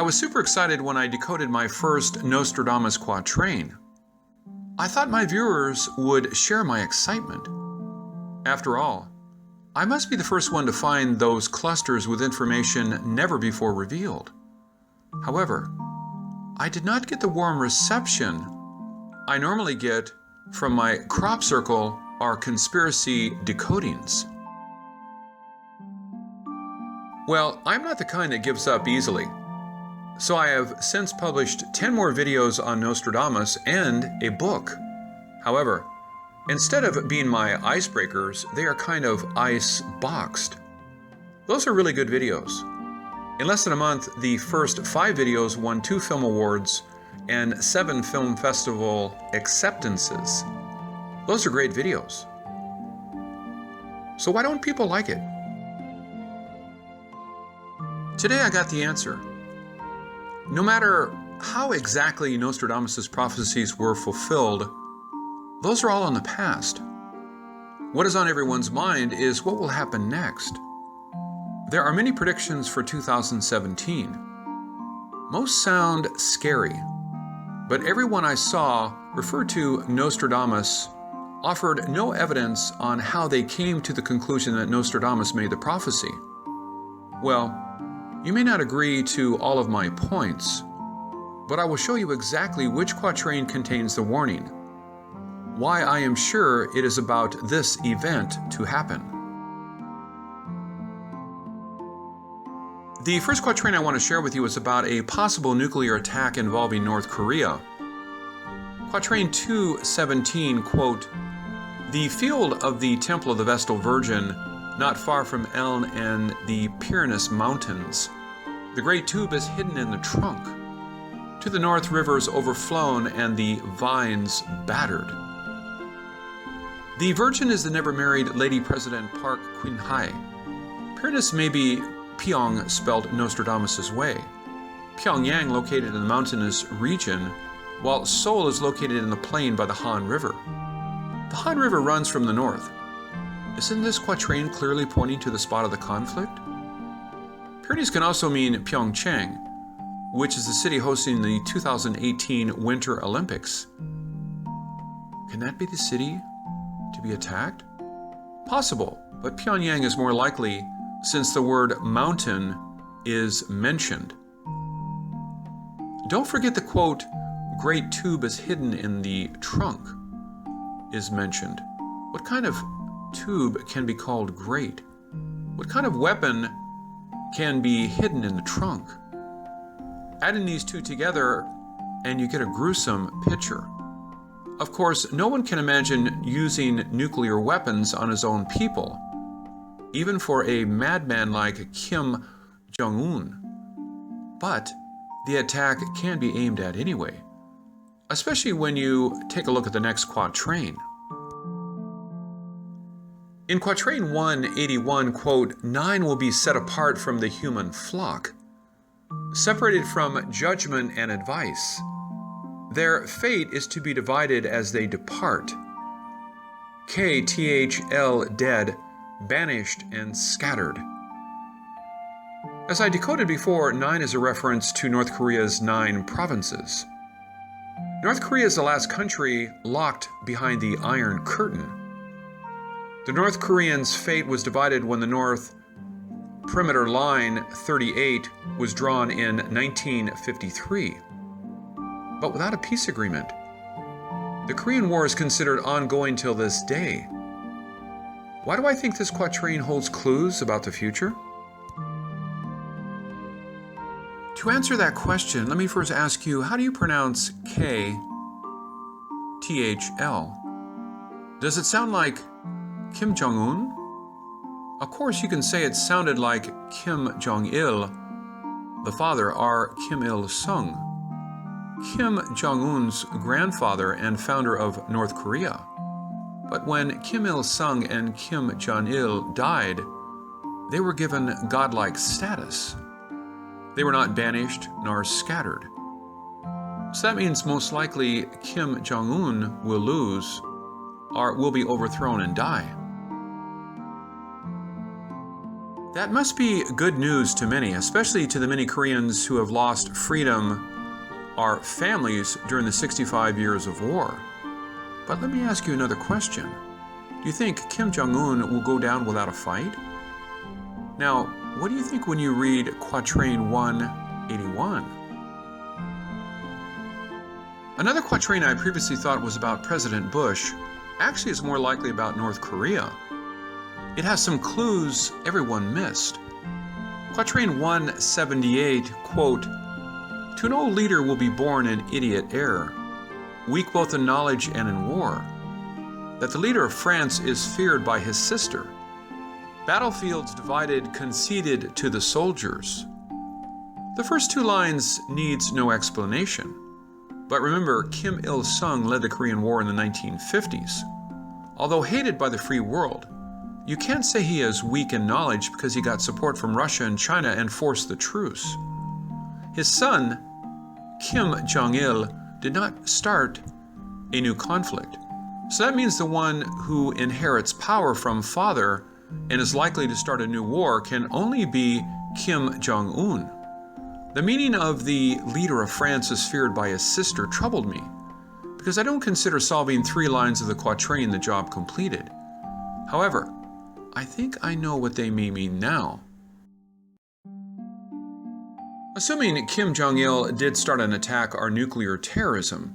was super excited when I decoded my first Nostradamus quatrain. I thought my viewers would share my excitement. After all, I must be the first one to find those clusters with information never before revealed. However, I did not get the warm reception I normally get from my crop circle or conspiracy decodings. Well, I'm not the kind that gives up easily. So I have since published 10 more videos on Nostradamus and a book. However, instead of being my icebreakers, they are kind of ice-boxed. Those are really good videos. In less than a month, the first 5 videos won 2 film awards and 7 film festival acceptances. Those are great videos. So why don't people like it? Today I got the answer. No matter how exactly Nostradamus' prophecies were fulfilled, those are all in the past. What is on everyone's mind is what will happen next. There are many predictions for 2017. Most sound scary, but everyone I saw referred to Nostradamus offered no evidence on how they came to the conclusion that Nostradamus made the prophecy. Well, you may not agree to all of my points, but I will show you exactly which quatrain contains the warning, why I am sure it is about this event to happen. The first quatrain I want to share with you is about a possible nuclear attack involving North Korea. Quatrain 2:17, quote, "The field of the Temple of the Vestal Virgin, not far from Eln and the Pyrenees Mountains. The great tube is hidden in the trunk. To the north rivers overflown and the vines battered." The Virgin is the never-married Lady President Park Geun-hye. Pyrenees may be Pyong spelled Nostradamus' way. Pyongyang located in the mountainous region, while Seoul is located in the plain by the Han River. The Han River runs from the north. Isn't this quatrain clearly pointing to the spot of the conflict? Pyrenees can also mean Pyeongchang, which is the city hosting the 2018 Winter Olympics. Can that be the city to be attacked? Possible, but Pyongyang is more likely since the word mountain is mentioned. Don't forget the quote, "Great tube is hidden in the trunk," is mentioned. What kind of tube can be called great? What kind of weapon can be hidden in the trunk? Adding these two together and you get a gruesome picture. Of course, no one can imagine using nuclear weapons on his own people, even for a madman like Kim Jong-un. But the attack can be aimed at anyway, especially when you take a look at the next quatrain. In quatrain 181, quote, "9 will be set apart from the human flock, separated from judgment and advice. Their fate is to be divided as they depart. KTHL dead, banished and scattered." As I decoded before, 9 is a reference to North Korea's 9 provinces. North Korea is the last country locked behind the Iron Curtain. The North Koreans' fate was divided when the North Perimeter Line 38 was drawn in 1953, but without a peace agreement. The Korean War is considered ongoing till this day. Why do I think this quatrain holds clues about the future? To answer that question, let me first ask you, how do you pronounce KTHL? Does it sound like Kim Jong-un? Of course, you can say it sounded like Kim Jong-il, the father, or Kim Il-sung, Kim Jong-un's grandfather and founder of North Korea. But when Kim Il-sung and Kim Jong-il died, they were given godlike status. They were not banished nor scattered. So that means most likely Kim Jong-un will lose or will be overthrown and die. That must be good news to many, especially to the many Koreans who have lost freedom or families during the 65 years of war. But let me ask you another question. Do you think Kim Jong-un will go down without a fight? Now, what do you think when you read Quatrain 181? Another quatrain I previously thought was about President Bush actually is more likely about North Korea. It has some clues everyone missed. Quatrain 178, quote, "To no leader will be born an idiot heir, weak both in knowledge and in war. That the leader of France is feared by his sister. Battlefields divided conceded to the soldiers." The first two lines needs no explanation. But remember, Kim Il-sung led the Korean War in the 1950s. Although hated by the free world, you can't say he is weak in knowledge because he got support from Russia and China and forced the truce. His son, Kim Jong-il, did not start a new conflict. So that means the one who inherits power from father and is likely to start a new war can only be Kim Jong-un. The meaning of the leader of France is feared by his sister troubled me, because I don't consider solving 3 lines of the quatrain the job completed. However, I think I know what they may mean now. Assuming Kim Jong-il did start an attack or nuclear terrorism,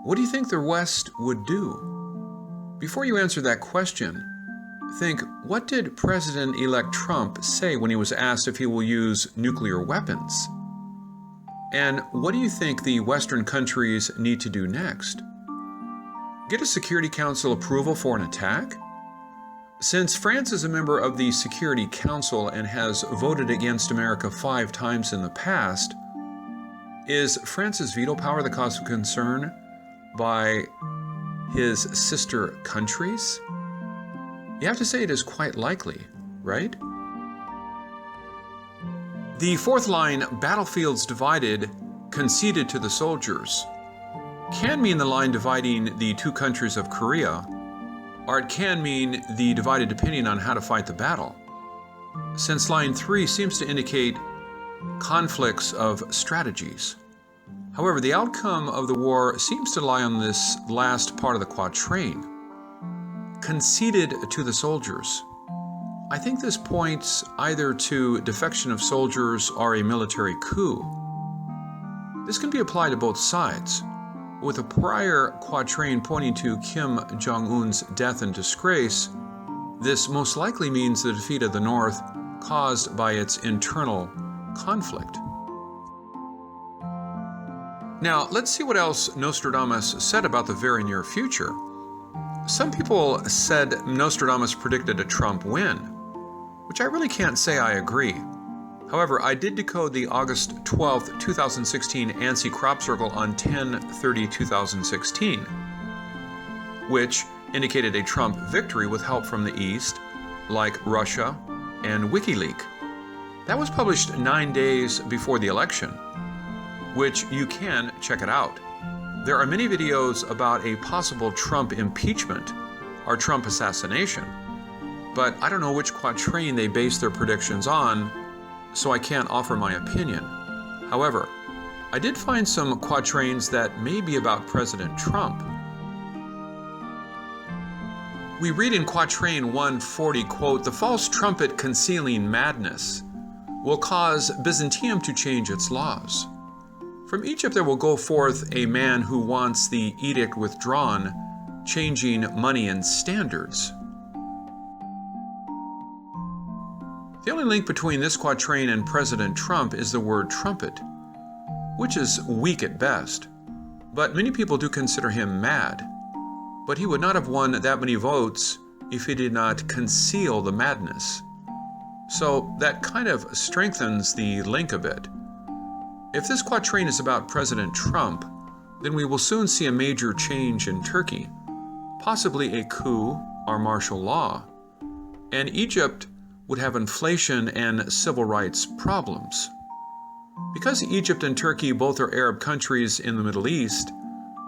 what do you think the West would do? Before you answer that question, think, what did President-elect Trump say when he was asked if he will use nuclear weapons? And what do you think the Western countries need to do next? Get a Security Council approval for an attack? Since France is a member of the Security Council and has voted against America 5 times in the past, is France's veto power the cause of concern by his sister countries? You have to say it is quite likely, right? The 4th line, battlefields divided, conceded to the soldiers, can mean the line dividing the 2 countries of Korea, or it can mean the divided opinion on how to fight the battle. Since line 3 seems to indicate conflicts of strategies. However, the outcome of the war seems to lie on this last part of the quatrain. Conceded to the soldiers. I think this points either to defection of soldiers or a military coup. This can be applied to both sides, with a prior quatrain pointing to Kim Jong-un's death and disgrace. This most likely means the defeat of the North caused by its internal conflict. Now, let's see what else Nostradamus said about the very near future. Some people said Nostradamus predicted a Trump win, which I really can't say I agree. However, I did decode the August 12, 2016 ANSI crop circle on 10/30/2016, which indicated a Trump victory with help from the East, like Russia and WikiLeaks. That was published 9 days before the election, which you can check it out. There are many videos about a possible Trump impeachment or Trump assassination, but I don't know which quatrain they base their predictions on, so I can't offer my opinion. However, I did find some quatrains that may be about President Trump. We read in quatrain 140, quote, "The false trumpet concealing madness will cause Byzantium to change its laws. From Egypt there will go forth a man who wants the edict withdrawn, changing money and standards." The only link between this quatrain and President Trump is the word trumpet, which is weak at best. But many people do consider him mad. But he would not have won that many votes if he did not conceal the madness. So that kind of strengthens the link a bit. If this quatrain is about President Trump, then we will soon see a major change in Turkey, possibly a coup or martial law, and Egypt would have inflation and civil rights problems. Because Egypt and Turkey both are Arab countries in the Middle East,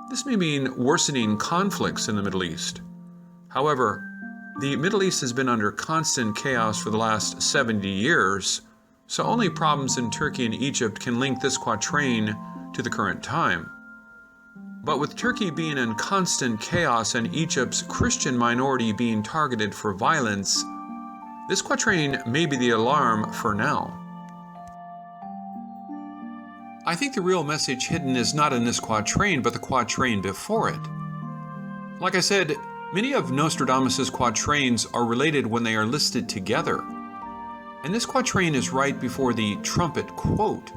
this may mean worsening conflicts in the Middle East. However, The Middle East has been under constant chaos for the last 70 years, so only problems in Turkey and Egypt can link this quatrain to the current time. But with Turkey being in constant chaos and Egypt's Christian minority being targeted for violence, this quatrain may be the alarm for now. I think the real message hidden is not in this quatrain, but the quatrain before it. Like I said, many of Nostradamus' quatrains are related when they are listed together. And this quatrain is right before the trumpet quote.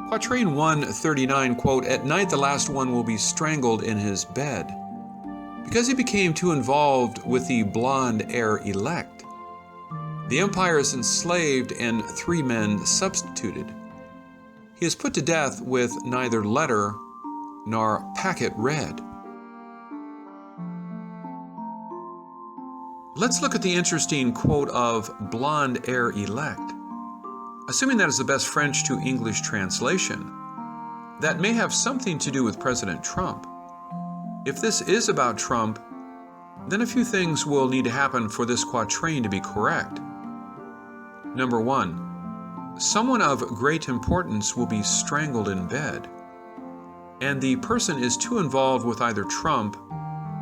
Quatrain 139, quote, "At night the last one will be strangled in his bed, because he became too involved with the blonde heir elect. The empire is enslaved and 3 men substituted. He is put to death with neither letter nor packet read." Let's look at the interesting quote of blonde heir elect. Assuming that is the best French to English translation, that may have something to do with President Trump. If this is about Trump, then a few things will need to happen for this quatrain to be correct. Number 1, someone of great importance will be strangled in bed, and the person is too involved with either Trump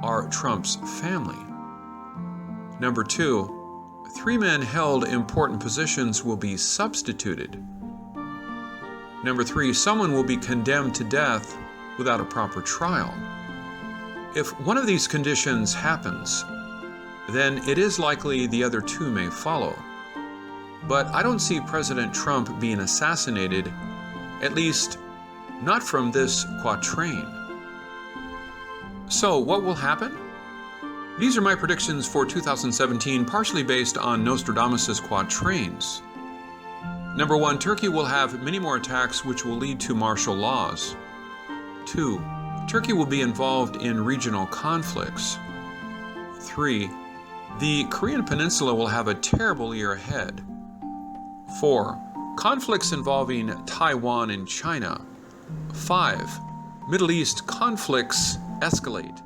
or Trump's family. Number 2, 3 men held important positions will be substituted. Number 3, someone will be condemned to death without a proper trial. If one of these conditions happens, then it is likely the other 2 may follow. But I don't see President Trump being assassinated, at least not from this quatrain. So what will happen? These are my predictions for 2017, partially based on Nostradamus' quatrains. Number 1, Turkey will have many more attacks which will lead to martial laws. 2, Turkey will be involved in regional conflicts. 3, the Korean Peninsula will have a terrible year ahead. 4, conflicts involving Taiwan and China. 5, Middle East conflicts escalate.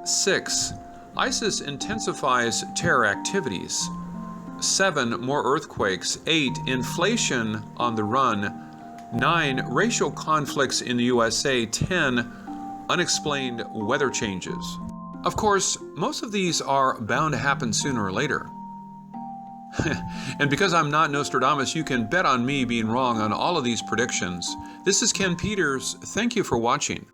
6, ISIS intensifies terror activities. 7, more earthquakes. 8, inflation on the run. 9, racial conflicts in the USA. 10, unexplained weather changes. Of course, most of these are bound to happen sooner or later. And because I'm not Nostradamus, you can bet on me being wrong on all of these predictions. This is Ken Peters. Thank you for watching.